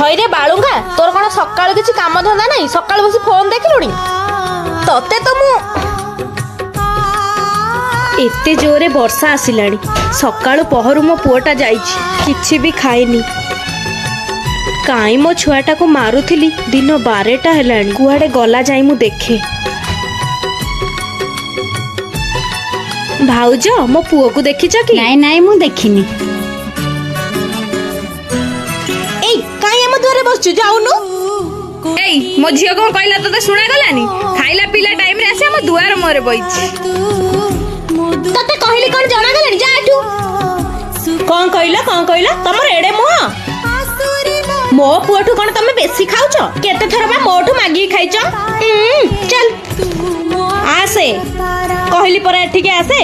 ହଇରେ ବାଳୁଙ୍ଗା, ତୋର କଣ ସକାଳୁ କିଛି କାମ ଧନ୍ଦା ନାହିଁ? ସକାଳୁ ବସି ଫୋନ ଦେଖିଲୁଣି? ତତେ ତ ମୁଁ एते जोरे वर्षा आसिलाणी सकाळु पहरु मो पुओटा जाइछि किछि भी खाइनी काई मो छुआटा को मारुथिली दिन 12टा हेलाणी कुआडे गला जाई मु देखे भाउज मो पुओ को देखिछ कि नाई नाई मु देखिनी ए काई हम द्वारे बसछु जाउनु एई मो झियो को कहला तते सुना गलानी खाइला पीला टाइम रे आसे हम दुआर मोरे बइछि तते कहली कोन जणा गलानी जा एठू कोन कहला तमर एडे मुह मो पुओठू कोन तमे बेसी खाउछ केते थरा बा मोठू मागी खाइछ चल आसे कहली पर एठी के आसे